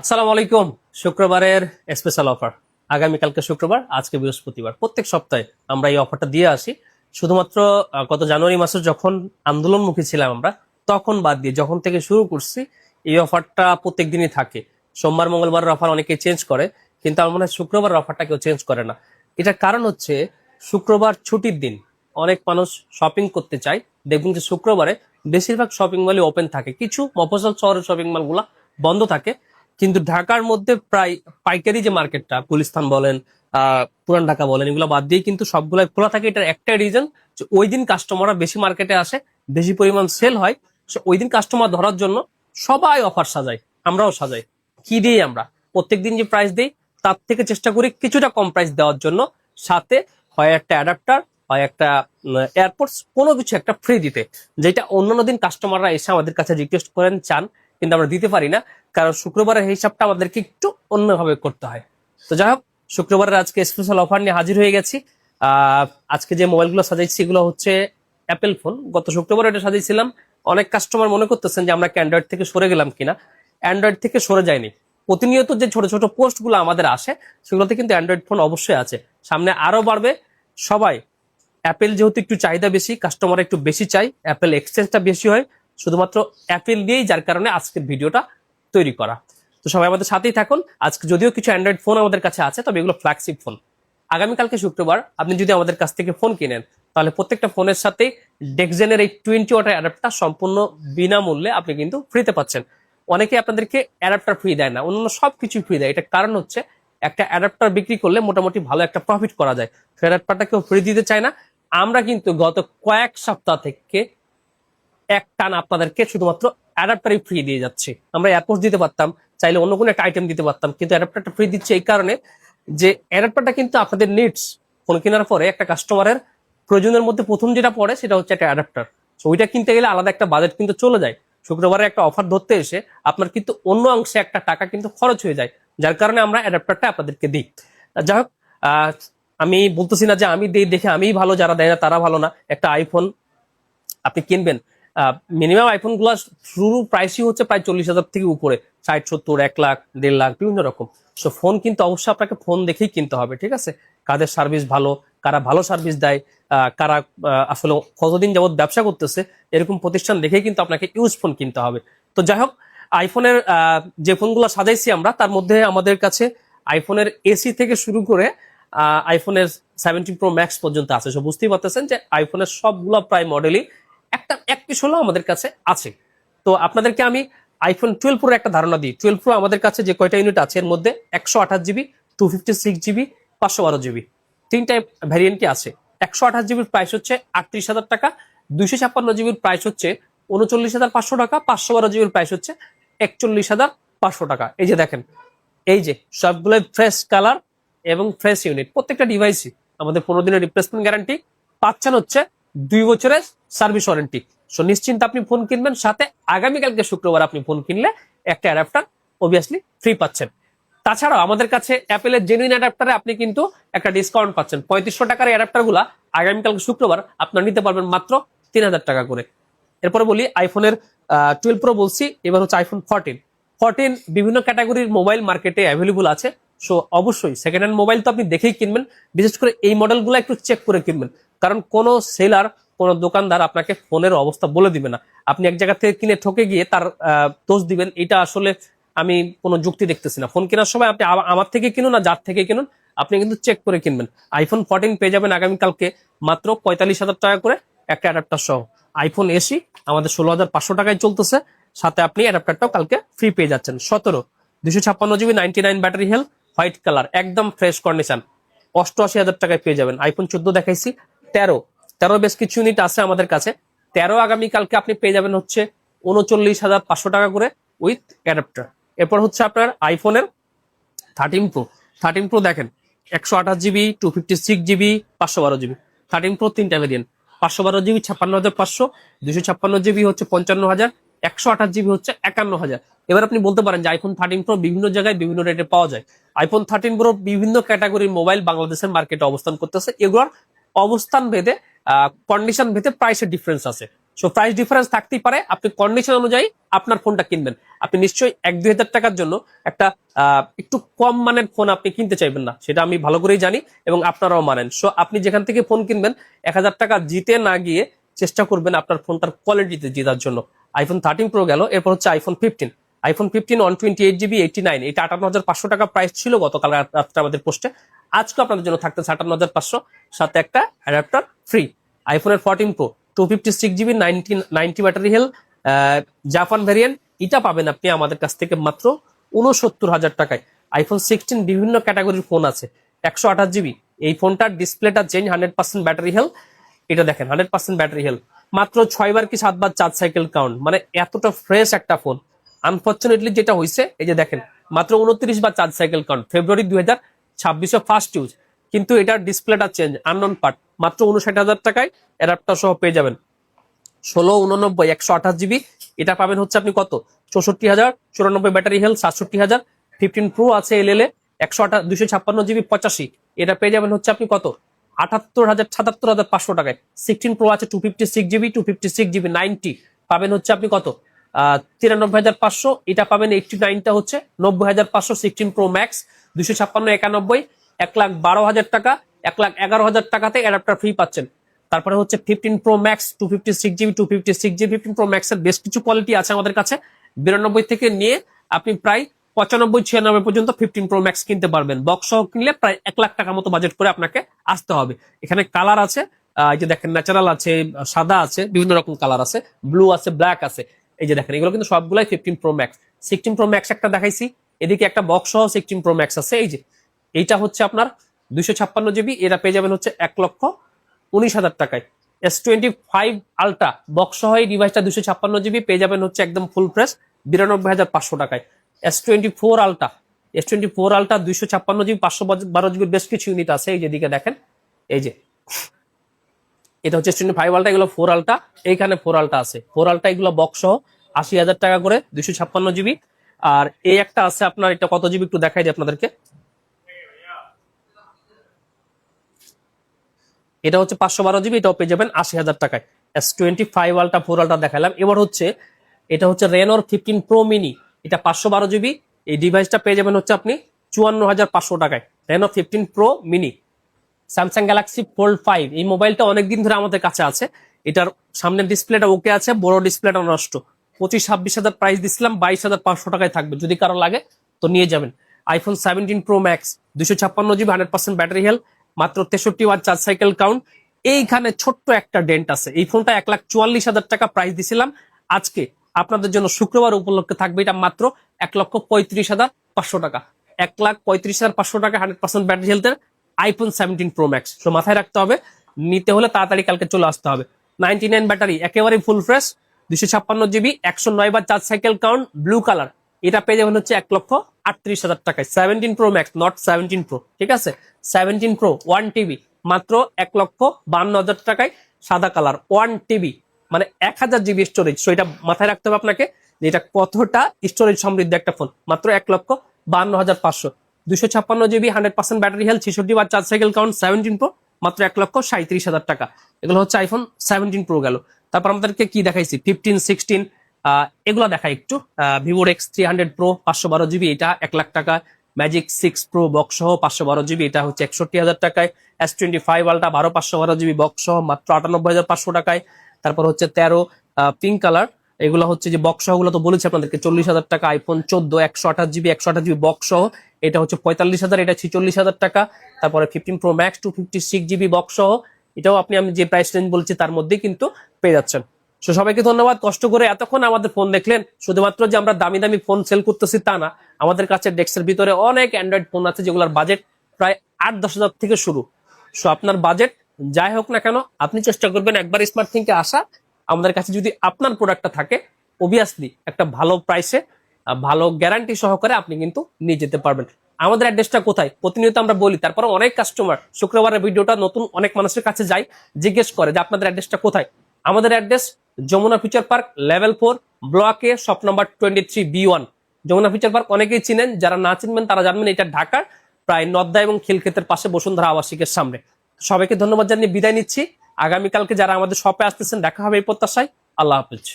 আসসালামু আলাইকুম। শুক্রবারের স্পেশাল অফার। আগামীকালকে শুক্রবার, আজকে বৃহস্পতিবার। প্রত্যেক সপ্তাহে আমরা এই অফারটা দিয়ে আসি। শুধুমাত্র গত জানুয়ারি মাসে যখন আন্দোলনমুখী ছিলাম আমরা, তখন বাদ দিয়ে যখন থেকে শুরু করছি এই অফারটা প্রত্যেক দিনই থাকে। সোমবার মঙ্গলবারের অফার অনেকে চেঞ্জ করে, কিন্তু আমার মনে হয় শুক্রবারের অফারটা কেউ চেঞ্জ করে না। এটার কারণ হচ্ছে শুক্রবার ছুটির দিন, অনেক মানুষ শপিং করতে চায়। দেখবেন যে শুক্রবারে বেশিরভাগ শপিং মলই ওপেন থাকে, কিছু মফস্বল শহরের শপিং মলগুলা বন্ধ থাকে। কিন্তু ঢাকার মধ্যে প্রায় পাইকারি যে মার্কেটটা, গুলিস্তান বলেন, পুরান ঢাকা বলেন, এগুলো বাদ দিয়ে কিন্তু সবগুলো খোলা থাকে। এটার একটাই রিজন যে ওই দিন কাস্টমাররা বেশি মার্কেটে আসে, বেশি পরিমাণ সেল হয়। So, ওই দিন কাস্টমার ধরার জন্য সবাই অফার সাজায়, আমরাও সাজাই। কি দিই আমরা? প্রত্যেকদিন যে প্রাইস দিই তার থেকে চেষ্টা করি কিছুটা কম প্রাইস দেওয়ার জন্য, সাথে হয় একটা অ্যাডাপ্টার, হয় একটা এয়ারপোর্টস, কোনো কিছু একটা ফ্রি দিতে, যেটা অন্যান্য দিন কাস্টমাররা এসে আমাদের কাছে রিকোয়েস্ট করেন, চান, কিন্তু আমরা দিতে পারি না। কারণ শুক্রবারের হিসাবটা আমাদেরকে একটু অন্যভাবে করতে হয়। তো যাই হোক, শুক্রবারের আজকে স্পেশাল অফার নিয়ে হাজির হয়ে গেছি। আজকে যে মোবাইলগুলো সাজাইছি এগুলো হচ্ছে অ্যাপেল ফোন। গত শুক্রবার এটা সাজাইছিলাম। অনেক কাস্টমার মনে করতেছেন যে আমরা কি অ্যান্ড্রয়েড থেকে সরে গেলাম কিনা। অ্যান্ড্রয়েড থেকে সরে যায়নি। প্রতিনিয়ত যে ছোট ছোট পোস্টগুলো আমাদের আসে, সেগুলোতে কিন্তু অ্যান্ড্রয়েড ফোন অবশ্যই আছে, সামনে আরো বাড়বে। সবাই অ্যাপেল যেহেতু একটু চাহিদা বেশি, কাস্টমার একটু বেশি চাই, অ্যাপেল এক্সচেঞ্জটা বেশি হয়, শুধুমাত্র অ্যাপেল দিয়েই, যার কারণে আজকের ভিডিওটা তৈরি করা। তো সবাই আমাদের সাথেই থাকুন। আজকে যদিও কিছু অ্যান্ড্রয়েড ফোন আমাদের কাছে আছে, তবে এগুলো ফ্ল্যাগশিপ ফোন। আগামীকালকে শুক্রবার আপনি যদি আমাদের কাছ থেকে ফোন কিনেন, তাহলে প্রত্যেকটা ফোনের সাথে ডেক্সজেনের এই 20 ওয়াটের অ্যাডাপ্টার সম্পূর্ণ বিনামূল্যে আপনি কিন্তু ফ্রিতে পাচ্ছেন। অনেকে আপনাদেরকে অ্যাডাপ্টার ফ্রি দেয় না, অন্যান্য সবকিছু ফ্রি দেয়। এটার কারণ হচ্ছে একটা অ্যাডাপ্টার বিক্রি করলে মোটামুটি ভালো একটা প্রফিট করা যায়। অ্যাডাপ্টারটা কেউ ফ্রি দিতে চায় না। আমরা কিন্তু গত কয়েক সপ্তাহ থেকে এক টান আপনাদেরকে শুধুমাত্র অ্যাডাপ্টারই ফ্রি দিয়ে যাচ্ছি। আমরা এয়ারপোর্ট দিতে পারতাম, চাইলে অন্য কোনো একটা আইটেম দিতে পারতাম, কিন্তু অ্যাডাপ্টারটা ফ্রি দিচ্ছে এই কারণে যে অ্যাডাপ্টারটা কিন্তু আপনাদের নিডস। ফোন কেনার পরে একটা কাস্টমারের প্রয়োজনের মধ্যে প্রথম যেটা পড়ে সেটা হচ্ছে একটা অ্যাডাপ্টার। তো ওইটা কিনতে গেলে আলাদা একটা বাজেট কিন্তু চলে যায়। শুক্রবারে একটা অফার ধরতে এসে আপনার কিন্তু অন্য অংশে একটা টাকা কিন্তু খরচ হয়ে যায়, যার কারণে আমরা অ্যাডাপ্টারটা আপনাদেরকে দিই। যাই হোক, আমি বলতেছি না যে আমি দিই দেখে আমিই ভালো, যারা দেয় না তারা ভালো না। একটা আইফোন আপনি কিনবেন, মিনিমাম আইফোন গুলা শুরু প্রাইসই হচ্ছে প্রায় 40,000 থেকে উপরে, 60, 70, 1 লাখ, 1.5 লাখ, বিভিন্ন রকম। সো ফোন কিন্তু অবশ্যই আপনাকে ফোন দেখেই কিনতে হবে, ঠিক আছে? কাদের সার্ভিস ভালো, কারা ভালো সার্ভিস দেয়, কারা আসলে কতদিন যাবত ব্যবসা করতেছে, এরকম প্রতিষ্ঠান দেখেই কিন্তু আপনাকে ইউজ ফোন কিনতে হবে। তো যাই হোক, আইফোনের যে ফোনগুলো সাজাইছি আমরা, তার মধ্যে আমাদের কাছে আইফোনের এসি থেকে শুরু করে আইফোনের 17 প্রো ম্যাক্স পর্যন্ত আছে। সো বুঝতেই পারতেছেন যে আইফোনের সবগুলো প্রায় মডেলই একটা এক পিস হলেও আমাদের কাছে আছে। তো আপনাদেরকে আমি আইফোন 12 প্রোর একটা ধারণা দিই। 12 প্রো আমাদের কাছে যে কয়টা ইউনিট আছে, এর মধ্যে 128 জিবি, 256 জিবি, 512 জিবি, তিনটা ভ্যারিয়েন্টই আছে। 128 জিবির প্রাইস হচ্ছে 38,000 টাকা, 256 জিবির প্রাইস হচ্ছে 39,500 টাকা, 512 জিবির প্রাইস হচ্ছে 41,500 টাকা। এই যে দেখেন, এই যে সবগুলো ফ্রেশ কালার এবং ফ্রেশ ইউনিট। প্রত্যেকটা ডিভাইসই আমাদের 15 দিনের রিপ্লেসমেন্ট গ্যারান্টি পাচ্ছেন, হচ্ছে 2 বছরের সার্ভিস ওয়ারেন্টি। সো নিশ্চিন্তে আপনি ফোন কিনবেন, সাথে আগামীকালকে শুক্রবার আপনি ফোন কিনলে একটা অ্যাডাপ্টার অবভিয়াসলি ফ্রি পাচ্ছেন। তাছাড়াও আমাদের কাছে অ্যাপেলের জেনুইন অ্যাডাপ্টারে আপনি কিন্তু একটা ডিসকাউন্ট পাচ্ছেন। 3500 টাকার অ্যাডাপ্টার গুলা আগামীকালকে শুক্রবার আপনার নিতে পারবেন মাত্র 3,000 টাকা করে। এরপরে বলি আইফোনের 12 প্রো বলছি, এবার হচ্ছে আইফোন 14। বিভিন্ন ক্যাটাগরির মোবাইল মার্কেটে অ্যাভেলেবল আছে। সো অবশ্যই সেকেন্ড হ্যান্ড মোবাইল তো আপনি দেখেই কিনবেন, বিশেষ করে এই মডেলগুলো একটু চেক করে কিনবেন। কারণ কোনো সেলার, কোনো দোকানদার আপনাকে ফোনের অবস্থা বলে দিবে না। আপনি এক জায়গা থেকে কিনে ঠকে গিয়ে তার দোষ দিবেন, এটা আসলে আমি কোনো যুক্তি দেখতেছি না। ফোন কেনার সময় আপনি আমার থেকে কিনুন না যার থেকে কিনুন, আপনি কিন্তু চেক করে কিনবেন। আইফোন 14 পেয়ে যাবেন আগামীকালকে মাত্র 45,000 টাকা করে একটা অ্যাডাপ্টার সহ। আইফোন এসি আমাদের 16,500 টাকায় চলতেছে, সাথে আপনি অ্যাডাপ্টারটাও কালকে ফ্রি পেয়ে যাচ্ছেন। 256 GB 99 battery health, white colour, একদম ফ্রেশ কন্ডিশন, 88,000 টাকায় পেয়ে যাবেন। আইফোন 14 দেখাইছি। 13 বেশ কিছু ইউনিট আছে আমাদের কাছে। 13 আগামীকালকে আপনি পেয়ে যাবেন হচ্ছে 39,500 টাকা করে উইথ অ্যাডাপ্টার। এরপর হচ্ছে আপনার আইফোনের 13 প্রো দেখেন, 128 জিবি, 256 জিবি, 512 জিবি। 13 প্রো তিনটা ভেরিয়েন্ট, 512 জিবি 56,500, 256 জিবি হচ্ছে 55,000, 128 জিবি হচ্ছে 51,000। এবার আপনি বলতে পারেন যে আইফোন 13 প্রো বিভিন্ন জায়গায় বিভিন্ন রেটে পাওয়া যায়। আইফোন 13 প্রো বিভিন্ন ক্যাটাগরির মোবাইল বাংলাদেশের মার্কেটে অবস্থান করতেছে। এগুলোর অবস্থান ভেদে, কন্ডিশন ভেদে প্রাইসের ডিফারেন্স আছে। সো প্রাইস ডিফারেন্স থাকতেই পারে, আপনি কন্ডিশন অনুযায়ী আপনার ফোনটা কিনবেন। আপনি নিশ্চয়ই 1-2 হাজার টাকার জন্য একটা একটু কম মানের ফোন আপনি কিনতে চাইবেন না, সেটা আমি ভালো করেই জানি এবং আপনারাও মানেন। সো আপনি যেখান থেকে ফোন কিনবেন 1,000 টাকা জিতে না গিয়ে চেষ্টা করবেন আপনার ফোনটার কোয়ালিটিতে জেতার জন্য। আইফোন 13 প্রো গেল, এরপর হচ্ছে আইফোন 15। আইফোন 15 128GB 89, এটা 58,500 টাকা প্রাইস ছিল গতকাল রাত্রে আমাদের পোস্টে। আজকে আপনাদের জন্য থাকতেছে 58,500, সাথে একটা অ্যাডাপ্টার ফ্রি। আইফোনের 14 pro 256GB 90 battery health Japan variant, এটা পাবেন আপনি আমাদের কাছ থেকে মাত্র 69,000 টাকায়। আইফোন 16 বিভিন্ন ক্যাটাগরির ফোন আছে, 128GB। এই ফোনটার ডিসপ্লেটা চেঞ্জ, 100% ব্যাটারি হেলথ। এটা দেখেন 100% ব্যাটারি হেলথ, মাত্র 6 বার কি 7 বার চার্জ সাইকেল কাউন্ট, মানে এতটা ফ্রেশ একটা ফোন। আনফরচুনেটলি যেটা হয়েছে, এই যে দেখেন মাত্র 29 বার চার্জ সাইকেল কাউন্ট, ফেব্রুয়ারি 2026 ফার্স্ট ইউজ, কিন্তু এটার ডিসপ্লেটা চেঞ্জ, আননোন পার্ট। মাত্র 59,000 টাকায় অ্যাডাপ্টার সহ পেয়ে যাবেন। 1689 128GB, এটা পাবেন হচ্ছে আপনি কত, 64,000। 94 ব্যাটারি হেলথ, 67,000। 15 প্রো আছে এলএলএ 256GB 85, এটা পেয়ে যাবেন হচ্ছে আপনি কত, 78,500 টাকায়। 16 প্রো আছে 256GB 90, পাবেন হচ্ছে আপনি কত, 93,500, এটা পাবেন। 89টা হচ্ছে 90,500। 16 প্রো ম্যাক্স 256 91, 1,12,000 টাকা, 1,11,000 টাকাতে অ্যাডাপ্টার ফ্রি পাচ্ছেন। তারপরে হচ্ছে 15 pro max 256GB 15 pro max এর বেশ কিছু কোয়ালিটি আছে আমাদের কাছে, 92 থেকে নিয়ে আপনি প্রায় 95-96 পর্যন্ত 15 প্রো ম্যাক্স কিনতে পারবেন। বক্স সহ কিনলে প্রায় 1 লাখ টাকা মতো বাজেট করে আপনাকে আসতে হবে। এখানে কালার আছে, এই যে দেখেন ন্যাচারাল আছে, সাদা আছে, বিভিন্ন রকম কালার আছে, ব্লু আছে, ব্ল্যাক আছে। এই যে দেখেন এগুলো কিন্তু সবগুলাই 15 প্রো ম্যাক্স। 16 প্রো ম্যাক্স একটা দেখাইছি, এদিকে একটা বক্স সহ 16 প্রো ম্যাক্স আছে। এই যে এইটা হচ্ছে আপনার 256GB, এটা পেয়ে যাবেন হচ্ছে 1,19,000 টাকায়। S25 আলট্রা বক্স সহ এই ডিভাইসটা 256GB পেয়ে যাবেন হচ্ছে একদম ফুল ফ্রেশ 92,500 টাকায়। S24 আলট্রা 256GB 512GB বেশ কিছু ইউনিট আছে, এই যেদিকে দেখেন, এই যে এটা হচ্ছে S25 আলট্রা, এগুলো 4 আলট্রা, এইখানে 4 আলট্রা আছে। 4 আলট্রা এগুলো বক্স সহ 80,000 টাকা করে 256GB। আর এই একটা আছে আপনার, এটা কত জিবি একটু দেখাই দিই আপনাদেরকে, এটা হচ্ছে 512GB, এটাও পেয়ে যাবেন 80,000 টাকায়। S25 আলট্রা 4 আলট্রা দেখালাম, এবার হচ্ছে এটা হচ্ছে রেনোর 15 প্রো মিনি, এটা 512GB। এই ডিভাইসটা পেয়ে যাবেন হচ্ছে আপনি 54,500 টাকায়, Reno 15 pro mini. Samsung Galaxy Fold 5, এই মোবাইলটা অনেকদিন ধরে আমাদের কাছে আছে, এটার সামনের ডিসপ্লেটা ওকে আছে, বড় ডিসপ্লেটা নষ্ট। 25-26,000 প্রাইস দিছিলাম, 22,500 টাকায় থাকবে, যদি কারো লাগে তো নিয়ে যাবেন। IPhone 17 pro max 256GB 100% battery health, মাত্র 63 ওয়াট চার্জ সাইকেল কাউন্ট। এইখানে ছোট্ট একটা ডেন্ট আছে, এই ফোনটা 1,44,000 টাকা প্রাইস দিছিলাম, আজকে আপনাদের জন্য শুক্রবার উপলক্ষে থাকবে এটা মাত্র 1,35,500 টাকা। 1,35,500 টাকা 100% ব্যাটারি হেলথের আইফোন 17 প্রো ম্যাক্স। তো মাথায় রাখতে হবে, নিতে হলে তাড়াতাড়ি কালকে চলে আসতে হবে। 99 ব্যাটারি, একেবারে ফুল ফ্রেশ, 256GB 109 বার charge cycle count, blue colour, এটা পেয়ে যাবেন হচ্ছে 1,38,000 টাকায়। 17 প্রো ম্যাক্স, নট 17 প্রো, ঠিক আছে। 17 প্রো 1TB মাত্র 1,52,000 টাকায়, সাদা কালার 1TB, মানে 1000GB স্টোরেজ। সো এটা মাথায় রাখতে হবে আপনাকে যে এটা কতটা স্টোরেজ সমৃদ্ধ একটা ফোন, মাত্র 1,52,500। 256GB 100% ব্যাটারি হেলথ, 66 বার চার্জ সাইকেল কাউন্ট, 17 প্রো মাত্র 1,37,000 টাকা। এগুলো হচ্ছে আইফোন 17 প্রো গেল। তারপর আমাদেরকে কি দেখাইছি, 15, 16 এগুলো দেখাই একটু। ভিভোর X300 প্রো 512GB, এটা 1 লাখ টাকা। ম্যাজিক 6 প্রো বক্স সহ 512GB, এটা হচ্ছে 61,000 টাকায়। S25 আলট্রা 512GB বক্স সহ মাত্র 98,500 টাকায়। তারপর হচ্ছে 13 পিঙ্ক কালার, এগুলো হচ্ছে যে বক্স সহ গুলো তো বলেছি আপনাদেরকে 40,000 টাকা। আইফোন 14 128GB বক্স সহ, এটা হচ্ছে 45,000, এটা 46,000 টাকা। তারপরে 15 প্রো ম্যাক্স 256GB বক্স সহ, এটাও আমি যে প্রাইস রেঞ্জ বলছি তার মধ্যেই কিন্তু পেয়ে যাচ্ছেন। তো সবাইকে ধন্যবাদ, কষ্ট করে এতক্ষণ আমাদের ফোন দেখলেন। শুধুমাত্র যে আমরা দামি দামি ফোন সেল করতেছি তা না, আমাদের কাছে ডেস্কের ভিতরে অনেক অ্যান্ড্রয়েড ফোন আছে যেগুলোর বাজেট প্রায় 8-10 হাজার থেকে শুরু। সো আপনার বাজেট যাই হোক না কেন, আপনি চেষ্টা করবেন একবার স্মার্ট থিংকে আসা। আমাদের কাছে যদি আপনার প্রোডাক্টটা থাকে, অবভিয়াসলি একটা ভালো প্রাইসে ভালো গ্যারান্টি সহকারে আপনি কিন্তু নিয়ে যেতে পারবেন। আমাদের অ্যাড্রেসটা কোথায় প্রতিনিয়ত আমরা বলি, তারপরে অনেক কাস্টমার শুক্রবারের ভিডিওটা নতুন অনেক মানুষের কাছে যায়, জিজ্ঞেস করে যে আপনাদের অ্যাড্রেসটা কোথায়। আমাদের address Jamuna future park level 4 block A, shop number 23B1। Jamuna future park অনেকেই চিনেন, যারা না চিনবেন তারা জানবেন এটা ঢাকার প্রায় নদ্দা এবং খিলক্ষেতের পাশে বসুন্ধরা আবাসিকের সামনে। সবাইকে ধন্যবাদ জানিয়ে বিদায় নিচ্ছি। আগামীকালকে যারা আমাদের শপে আসতেছেন দেখা হবে এই প্রত্যাশায়। আল্লাহ হাফিজ।